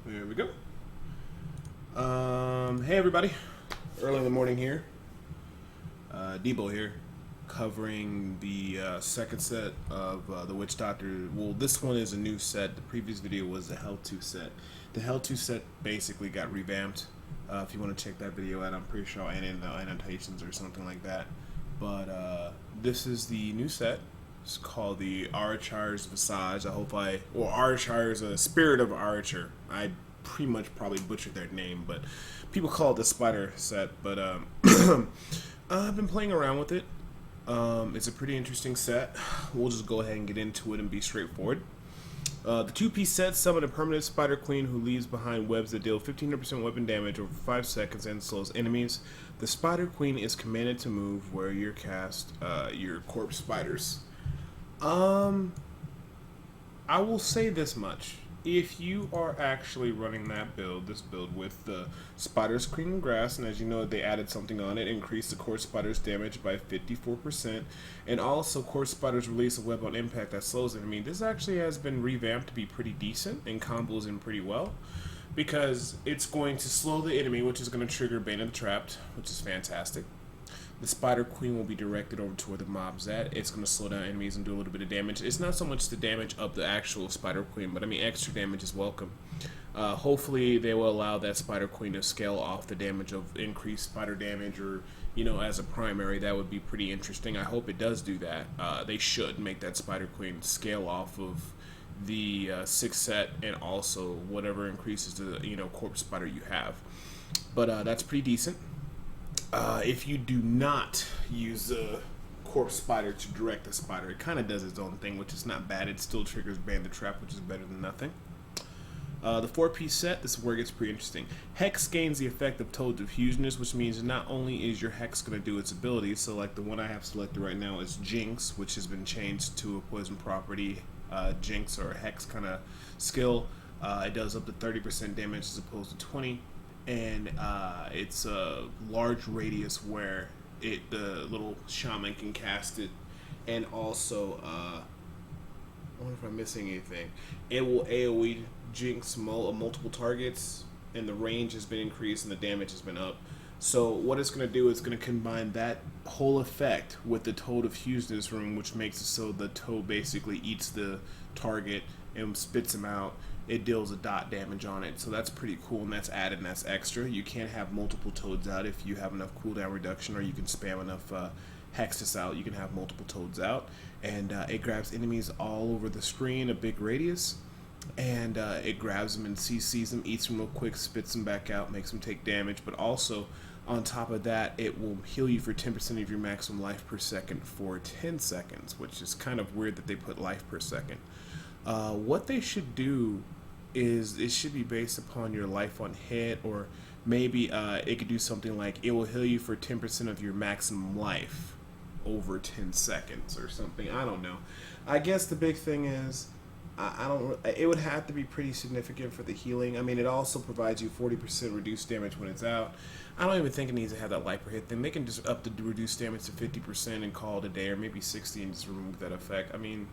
There we go. Hey everybody, early in the morning here. Debo here, covering the second set of the Witch Doctor. Well, this one is a new set. The previous video was the Hell 2 set. The Hell 2 set basically got revamped. If you want to check that video out, I'm pretty sure I'll add in the annotations or something like that. But this is the new set. It's called the Arachyr's Visage. Arachyr's Spirit of Arachyr. I pretty much probably butchered their name, but people call it the Spider set. But I've been playing around with it. It's a pretty interesting set. We'll just go ahead and get into it and be straightforward. The 2-piece set summon a permanent Spider Queen who leaves behind webs that deal 1500% weapon damage over 5 seconds and slows enemies. The Spider Queen is commanded to move where you cast your corpse spiders. I will say this much. If you are actually running this build with the Spider's Queen and Grass, and as you know, they added something on it, increased the Corpse Spider's damage by 54%, and also Corpse Spider's release a web on impact that slows enemy. This actually has been revamped to be pretty decent and combos in pretty well, because it's going to slow the enemy, which is going to trigger Bane of the Trapped, which is fantastic. The Spider Queen will be directed over to where the mob's at. It's going to slow down enemies and do a little bit of damage. It's not so much the damage of the actual Spider Queen, but I mean extra damage is welcome. Hopefully they will allow that Spider Queen to scale off the damage of increased spider damage, or as a primary. That would be pretty interesting. I hope it does do that. They should make that Spider Queen scale off of the 6th set, and also whatever increases the corpse spider you have. But that's pretty decent. If you do not use a corpse spider to direct the spider, it kind of does its own thing, which is not bad. It still triggers Bane the Trap, which is better than nothing. The 4-piece set, this is where it gets pretty interesting. Hex gains the effect of Toad Diffusionist, which means not only is your Hex going to do its ability, so like the one I have selected right now is Jinx, which has been changed to a poison property, Jinx or a Hex kind of skill. It does up to 30% damage as opposed to 20%. And it's a large radius where the little shaman can cast it, and also I wonder if I'm missing anything. It will AoE Jinx multiple targets, and the range has been increased and the damage has been up. So what it's going to do is going to combine that whole effect with the Toad of Hugeness Room, which makes it so the Toad basically eats the target and spits him out. It deals a dot damage on it, so that's pretty cool, and that's added and that's extra. You can't have multiple Toads out if you have enough cooldown reduction, or you can spam enough Hexus out. You can have multiple Toads out, and it grabs enemies all over the screen, a big radius, and it grabs them and CCs them, eats them real quick, spits them back out, makes them take damage, but also on top of that, it will heal you for 10% of your maximum life per second for 10 seconds, which is kind of weird that they put life per second. What they should do is it should be based upon your life on hit, or maybe it could do something like it will heal you for 10% of your maximum life over 10 seconds or something. I don't know. I guess the big thing is it would have to be pretty significant for the healing. I mean, it also provides you 40% reduced damage when it's out. I don't even think it needs to have that life per hit thing. They can just up the reduced damage to 50% and call it a day, or maybe 60 and just remove that effect. I mean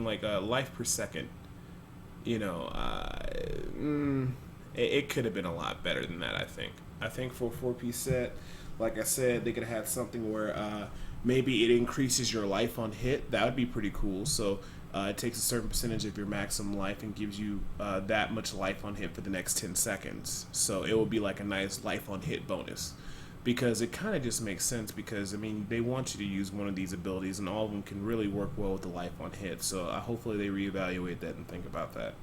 like life per second. It could have been a lot better than that, I think. I think for a 4-piece set, like I said, they could have had something where maybe it increases your life on hit. That would be pretty cool. So it takes a certain percentage of your maximum life and gives you that much life on hit for the next 10 seconds. So it will be like a nice life on hit bonus. Because it kind of just makes sense, because I mean they want you to use one of these abilities, and all of them can really work well with the life on hit. So hopefully they reevaluate that and think about that.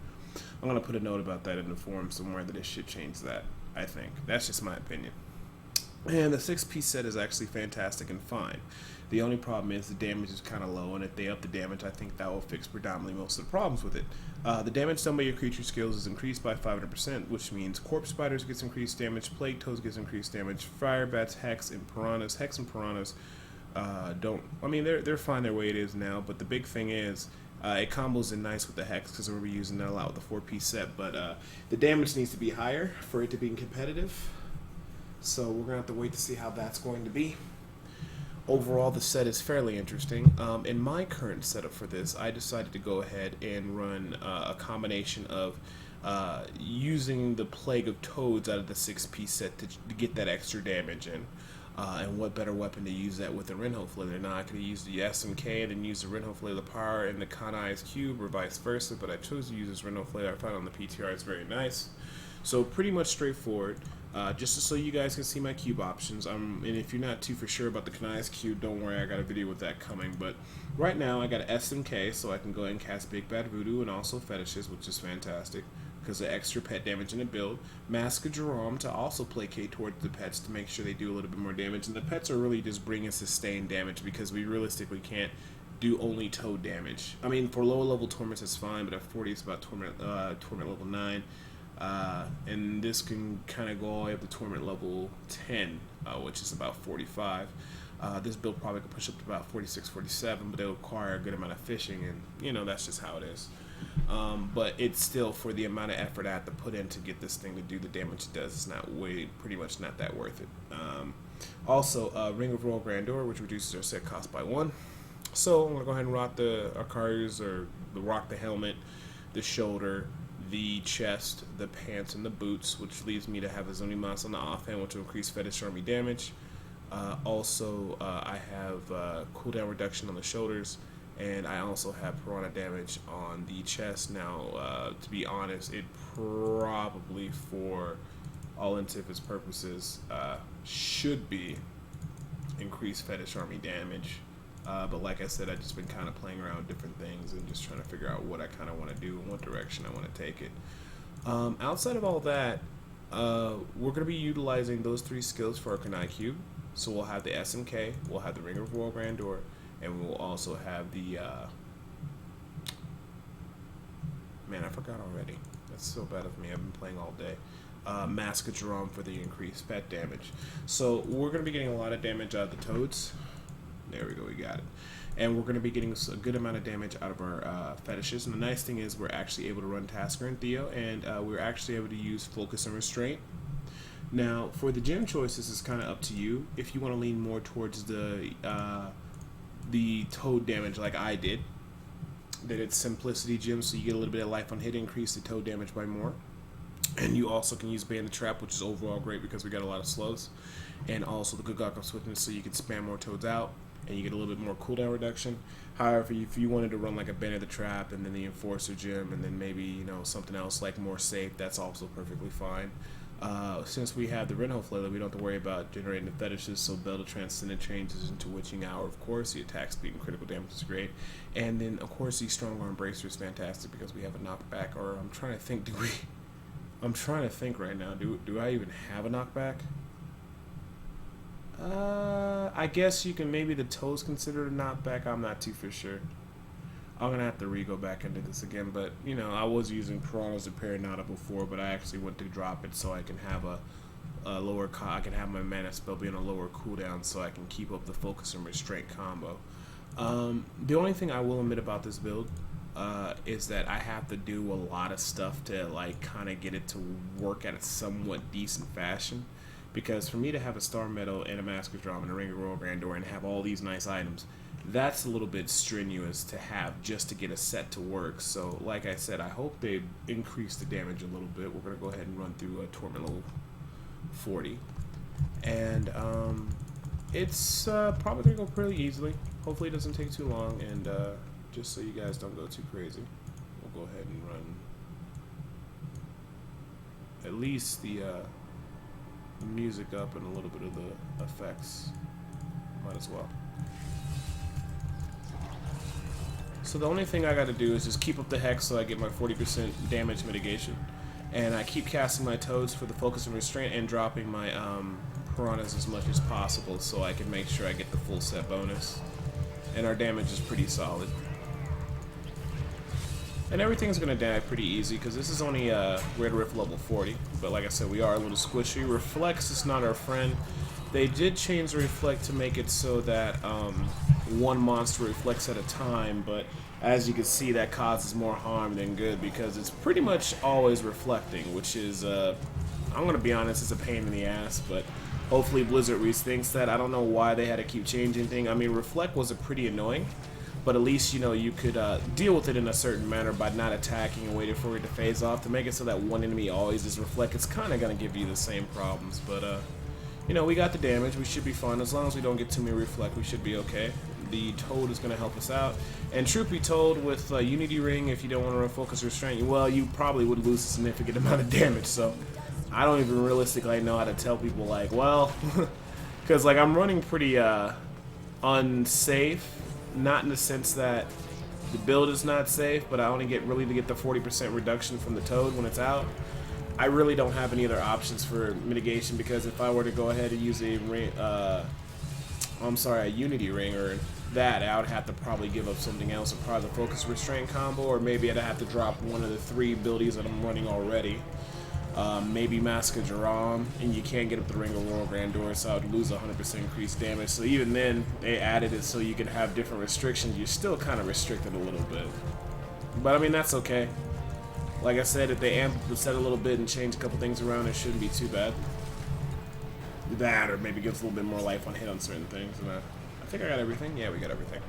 I'm gonna put a note about that in the forum somewhere, that it should change that. I think that's just my opinion. And the 6-piece set is actually fantastic and fine. The only problem is the damage is kind of low, and if they up the damage, I think that will fix predominantly most of the problems with it. The damage done by your creature skills is increased by 500%, which means Corpse Spiders gets increased damage, Plague Toads gets increased damage, Fire Bats, Hex, and Piranhas. Hex and Piranhas they're fine their way it is now, but the big thing is it combos in nice with the Hex, because we're using that a lot with the 4-piece set, but the damage needs to be higher for it to be competitive. So we're going to have to wait to see how that's going to be. Overall, the set is fairly interesting. In my current setup for this, I decided to go ahead and run a combination of using the Plague of Toads out of the 6-piece set to get that extra damage in. And what better weapon to use that with the Rinho Flailor? Now I could have used the SMK and then use the Rinho Flailor power and the Kanai's Cube, or vice versa, but I chose to use this Rinho Flailor. I found on the PTR it's very nice. So pretty much straightforward. Just so you guys can see my cube options. And if you're not too for sure about the Kanai's Cube, don't worry, I got a video with that coming. But right now I got SMK, so I can go ahead and cast Big Bad Voodoo and also Fetishes, which is fantastic because of extra pet damage in the build. Mask of Jerome to also placate towards the pets to make sure they do a little bit more damage. And the pets are really just bringing sustained damage because we realistically can't do only toad damage. I mean, for lower level torments it's fine, but at 40 it's about torment level 9. And this can kind of go all the way up to torment level 10, which is about 45. This build probably could push up to about 46, 47, but it'll require a good amount of fishing, and you know that's just how it is. But it's still, for the amount of effort I have to put in to get this thing to do the damage it does, it's not pretty much not that worth it. Also, Ring of Royal Grandeur, which reduces our set cost by 1. So I'm gonna go ahead and rock the Arachyrs, or rock the helmet, the shoulder, the chest, the pants, and the boots, which leaves me to have a Zonimas on the offhand, which will increase Fetish Army damage. Also, I have cooldown reduction on the shoulders, and I also have Piranha damage on the chest. Now, to be honest, it probably, for all intents and purposes, should be increased Fetish Army damage. But like I said, I've just been kind of playing around with different things and just trying to figure out what I kind of want to do and what direction I want to take it. Outside of all that, we're going to be utilizing those 3 skills for our Kanai Cube. So we'll have the SMK, we'll have the Ring of Royal Grandeur, and we'll also have the... man, I forgot already. That's so bad of me. I've been playing all day. Mask of Jerome for the increased pet damage. So we're going to be getting a lot of damage out of the toads. There we go, we got it. And we're going to be getting a good amount of damage out of our fetishes. And the nice thing is we're actually able to run Tasker and Theo, and we're actually able to use Focus and Restraint. Now, for the gem choices, it's kind of up to you. If you want to lean more towards the toad damage like I did, then it's Simplicity Gem, so you get a little bit of life on hit, increase the toad damage by more. And you also can use Ban the Trap, which is overall great because we got a lot of slows. And also the Good Gawk of Swiftness, so you can spam more toads out, and you get a little bit more cooldown reduction. However, if you wanted to run like a Band the Trap and then the Enforcer Gem and then maybe, you know, something else like more safe, that's also perfectly fine. Since we have the Rinho Flailor, we don't have to worry about generating the fetishes, so Bell to Transcendent changes into Witching Hour, of course. The attack speed and critical damage is great. And then, of course, the Strong Arm Bracer is fantastic because we have a knockback, or I'm trying to think, I'm trying to think right now, do I even have a knockback? I guess you can, maybe the toes considered a knockback. I'm not too for sure. I'm gonna have to re-go back into this again, but you know, I was using Piranhas and Paranata before, but I actually went to drop it so I can have a lower I can have my mana spell be on a lower cooldown so I can keep up the Focus and Restraint combo. The only thing I will admit about this build is that I have to do a lot of stuff to like kind of get it to work at a somewhat decent fashion. Because for me to have a Star Medal and a Mask of Drama and a Ring of Royal Grandeur and have all these nice items, that's a little bit strenuous to have just to get a set to work. So like I said, I hope they increase the damage a little bit. We're going to go ahead and run through a Torment level 40. And it's probably going to go pretty easily. Hopefully it doesn't take too long. And just so you guys don't go too crazy, we'll go ahead and run at least the music up and a little bit of the effects. Might as well. So the only thing I got to do is just keep up the hex so I get my 40% damage mitigation, and I keep casting my toads for the Focus and Restraint and dropping my piranhas as much as possible so I can make sure I get the full set bonus. And our damage is pretty solid. And everything's going to die pretty easy because this is only Red Rift level 40. But like I said, we are a little squishy. Reflex is not our friend. They did change the Reflect to make it so that one monster reflects at a time, but as you can see, that causes more harm than good because it's pretty much always reflecting, which is, I'm going to be honest, it's a pain in the ass, but hopefully Blizzard rethinks that. I don't know why they had to keep changing things. I mean, Reflect was pretty annoying, but at least, you know, you could deal with it in a certain manner by not attacking and waiting for it to phase off to make it so that one enemy always is reflect. It's kind of going to give you the same problems, but you know, we got the damage. We should be fine. As long as we don't get too many reflect, we should be okay. The Toad is going to help us out. And truth be told, with Unity Ring, if you don't want to run Focus Restraint, well, you probably would lose a significant amount of damage. So I don't even realistically know how to tell people, like, well, because, like, I'm running pretty unsafe. Not in the sense that the build is not safe, but I only get the 40% reduction from the Toad when it's out. I really don't have any other options for mitigation, because if I were to go ahead and use a Unity Ring or that, I would have to probably give up something else, or probably the Focus Restraint combo, or maybe I'd have to drop one of the 3 abilities that I'm running already. Maybe Mask of Jerome, and you can't get up the Ring of Royal Grandeur, so I would lose 100% increased damage. So even then, they added it so you could have different restrictions. You're still kind of restricted a little bit. But I mean, that's okay. Like I said, if they amp the set a little bit and change a couple things around, it shouldn't be too bad. That, or maybe gives a little bit more life on hit on certain things. And I think I got everything. Yeah, we got everything.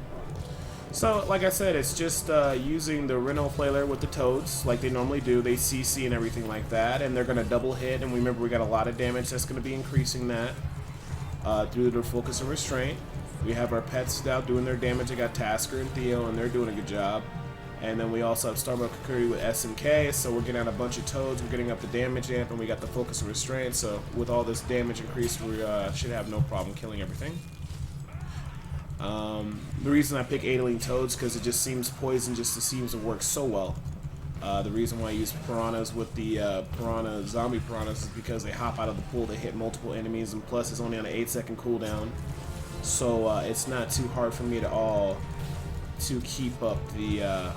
So, like I said, it's just using the Rhino Flailer with the Toads, like they normally do. They CC and everything like that, and they're going to double hit. And remember, we got a lot of damage that's going to be increasing that through the Focus and Restraint. We have our pets out doing their damage. I got Tasker and Theo, and they're doing a good job. And then we also have Starbuck Kakuri with SMK, so we're getting out a bunch of Toads, we're getting up the damage amp, and we got the Focus and Restraint, so with all this damage increase, we should have no problem killing everything. The reason I pick Adaling Toads, because it just seems poison seems to work so well. The reason why I use Piranhas with the Zombie Piranhas is because they hop out of the pool, they hit multiple enemies, and plus it's only on an 8-second cooldown, so it's not too hard for me at all to keep up the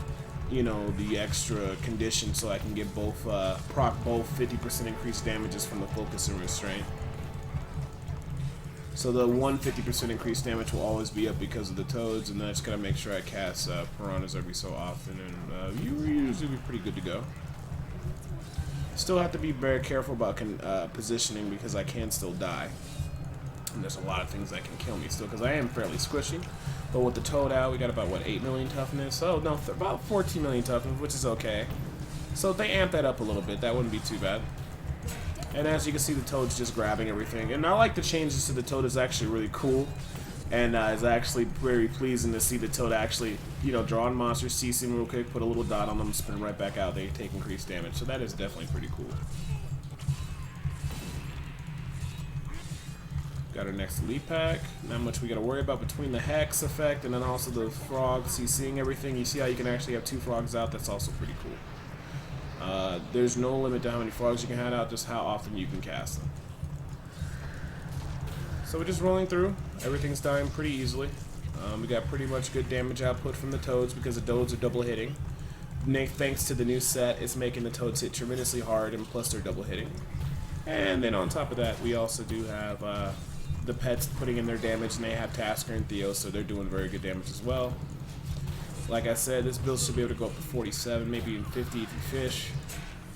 you know, the extra condition, so I can get both proc both 50% increased damages from the Focus and Restraint. So the 50% increased damage will always be up because of the Toads, and then I just gotta make sure I cast Piranhas every so often, and you usually be pretty good to go. Still have to be very careful about positioning, because I can still die. And there's a lot of things that can kill me still, because I am fairly squishy. But with the Toad out, we got about, what, 8 million toughness? Oh, no, about 14 million toughness, which is okay. So if they amp that up a little bit, that wouldn't be too bad. And as you can see, the Toad's just grabbing everything. And I like the changes to the Toad. Is actually really cool. And it's actually very pleasing to see the Toad actually, you know, draw on monsters, CC them real quick, put a little dot on them, spin right back out. They take increased damage. So that is definitely pretty cool. Got our next elite pack. Not much we got to worry about between the Hex effect and then also the frog CCing everything. You see how you can actually have 2 frogs out? That's also pretty cool. There's no limit to how many frogs you can have out, just how often you can cast them. So we're just rolling through. Everything's dying pretty easily. We got pretty much good damage output from the Toads because the Toads are double hitting. Thanks to the new set, it's making the Toads hit tremendously hard, and plus they're double hitting. And then on top of that, we also do have the pets putting in their damage, and they have Tasker and Theo, so they're doing very good damage as well. Like I said, this build should be able to go up to 47, maybe even 50 if you fish,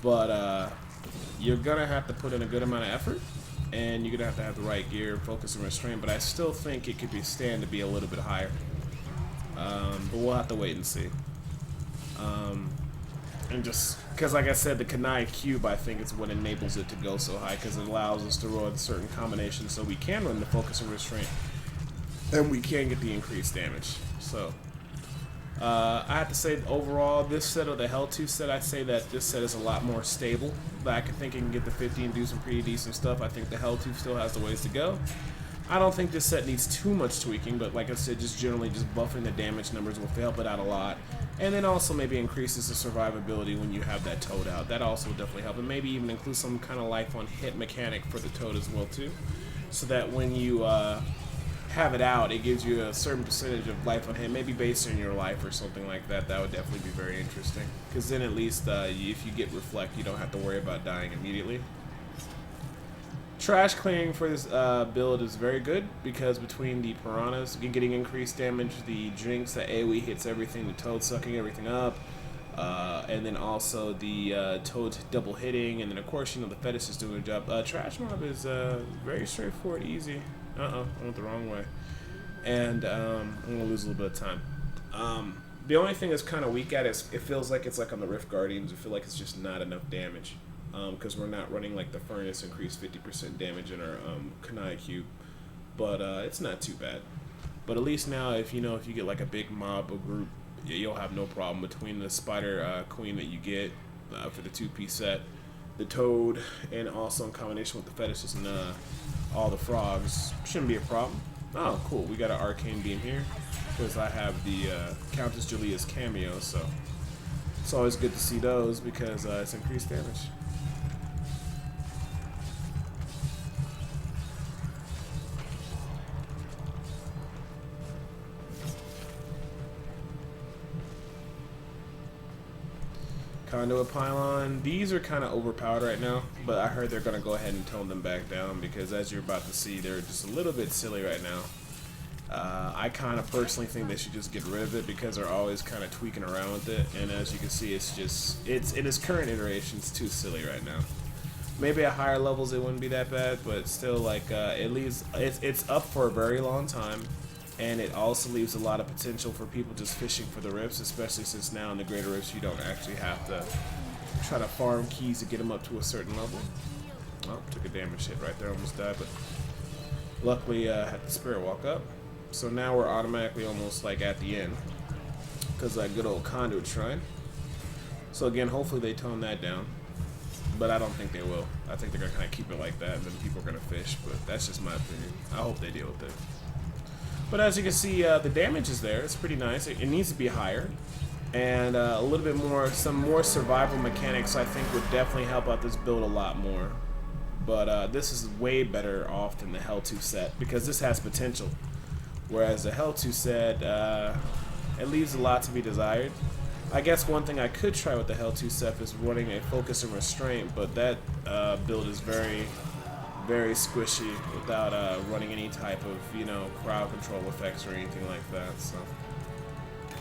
but you're gonna have to put in a good amount of effort, and you're gonna have the right gear, Focus and Restraint, but I still think it could be stand to be a little bit higher. But we'll have to wait and see. And just because, like I said, the Kanai Cube, I think, is what enables it to go so high, because it allows us to run certain combinations, so we can run the Focus and Restraint, and we can get the increased damage. So I have to say, overall, this set or the Hell 2 set, I'd say that this set is a lot more stable. But I think it can get the 50 and do some pretty decent stuff. I think the Hell 2 still has the ways to go. I don't think this set needs too much tweaking, but like I said, just generally just buffing the damage numbers will help it out a lot. And then also maybe increases the survivability when you have that Toad out. That also will definitely help. And maybe even include some kind of life on hit mechanic for the Toad as well too. So that when you have it out, it gives you a certain percentage of life on hit, maybe based on your life or something like that. That would definitely be very interesting. Because then at least if you get Reflect, you don't have to worry about dying immediately. Trash clearing for this build is very good, because between the Piranhas getting increased damage, the Drinks that AoE hits everything, the Toad sucking everything up, and then also the Toad double hitting, and then of course, you know, the Fetish is doing a job. Trash mob is very straightforward, easy. I went the wrong way. And I'm going to lose a little bit of time. The only thing that's kind of weak at it is it feels like it's like on the Rift Guardians. I feel like it's just not enough damage because we're not running like the Furnace increased 50% damage in our Kanai Cube, but it's not too bad. But at least now, if you get like a big mob or group, you'll have no problem between the Spider Queen that you get for the 2-piece set, the Toad, and also in combination with the fetishes and all the frogs. Shouldn't be a problem. Oh, cool. We got an Arcane Beam here because I have the Countess Julia's cameo, so it's always good to see those because it's increased damage. Conduit Pylon, these are kind of overpowered right now, but I heard they're going to go ahead and tone them back down because as you're about to see, they're just a little bit silly right now. I kind of personally think they should just get rid of it because they're always kind of tweaking around with it, and as you can see, it's in its current iteration, it's too silly right now. Maybe at higher levels it wouldn't be that bad, but still, like, it leaves, it's up for a very long time. And it also leaves a lot of potential for people just fishing for the rifts, especially since now in the greater rifts you don't actually have to try to farm keys to get them up to a certain level. Oh, took a damage hit right there, almost died, but luckily had the spirit walk up. So now we're automatically almost like at the end because of that good old conduit shrine. So again, hopefully they tone that down, but I don't think they will. I think they're gonna kind of keep it like that, and then people are gonna fish. But that's just my opinion. I hope they deal with it. But as you can see, the damage is there. It's pretty nice. It needs to be higher. And a little bit more, some more survival mechanics I think would definitely help out this build a lot more. But this is way better off than the Hell 2 set because this has potential. Whereas the Hell 2 set, it leaves a lot to be desired. I guess one thing I could try with the Hell 2 set is running a Focus and Restraint, but that build is very squishy without running any type of, crowd control effects or anything like that. So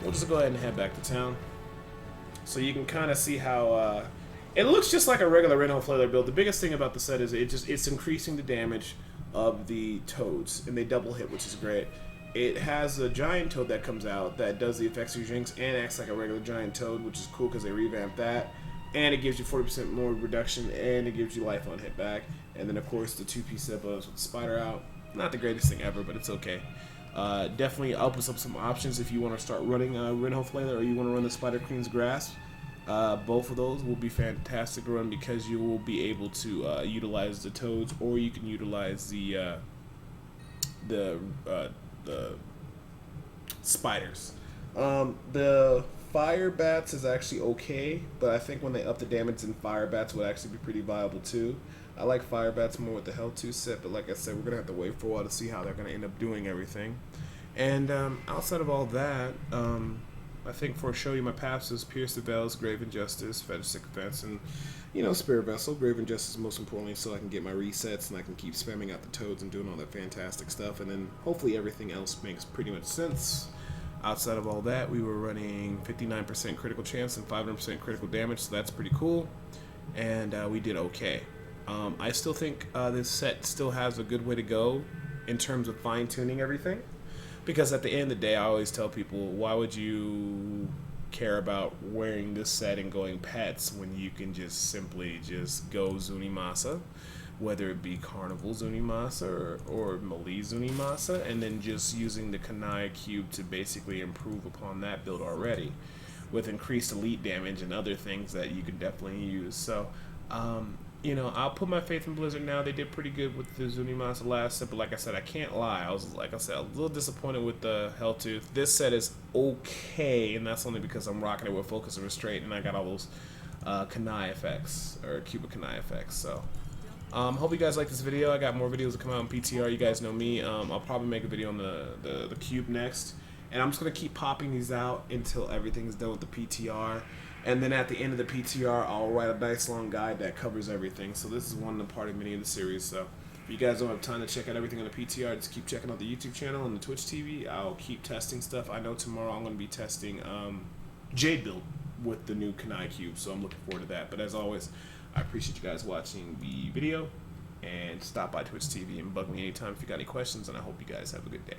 we'll just go ahead and head back to town. So you can kind of see how it looks just like a regular Red Hole Flailer build. The biggest thing about the set is it's increasing the damage of the toads, and they double hit, which is great. It has a giant toad that comes out that does the effects of your drinks and acts like a regular giant toad, which is cool because they revamped that. And it gives you 40% more reduction, and it gives you life on hit back. And then, of course, the 2-piece set buffs with the spider out. Not the greatest thing ever, but it's okay. Definitely opens up some options if you want to start running Red Hole Flailer or you want to run the Spider Queen's Grasp. Both of those will be fantastic to run because you will be able to utilize the toads, or you can utilize the spiders. The Fire Bats is actually okay, but I think when they up the damage, then Fire Bats would actually be pretty viable too. I like Fire Bats more with the Hell 2 set, but like I said, we're going to have to wait for a while to see how they're going to end up doing everything. And outside of all that, I think for Show You My Paths is Pierce the Veils, Grave Injustice, Fetish Sycophants, and, Spirit Vessel. Grave Injustice most importantly so I can get my resets and I can keep spamming out the toads and doing all that fantastic stuff. And then hopefully everything else makes pretty much sense. Outside of all that, we were running 59% critical chance and 500% critical damage, so that's pretty cool. And we did okay. I still think this set still has a good way to go in terms of fine-tuning everything. Because at the end of the day, I always tell people, why would you care about wearing this set and going pets when you can just simply just go Zunimasa, whether it be Carnival Zunimasa or Melee Zunimasa, and then just using the Kanai Cube to basically improve upon that build already with increased elite damage and other things that you can definitely use. So, I'll put my faith in Blizzard now. They did pretty good with the Zunimasa last set, but like I said, I can't lie. I was, like I said, a little disappointed with the Helltooth. This set is okay, and that's only because I'm rocking it with Focus and Restraint, and I got all those Kanai effects, or Cuba Kanai effects, so... hope you guys like this video. I got more videos to come out on PTR. You guys know me. I'll probably make a video on the cube next. And I'm just going to keep popping these out until everything's done with the PTR. And then at the end of the PTR, I'll write a nice long guide that covers everything. So this is one of the part of many of the series. So if you guys don't have time to check out everything on the PTR, just keep checking out the YouTube channel and the Twitch TV. I'll keep testing stuff. I know tomorrow I'm going to be testing Jade build with the new Kanai cube. So I'm looking forward to that. But as always, I appreciate you guys watching the video, and stop by Twitch TV and bug me anytime if you got any questions, and I hope you guys have a good day.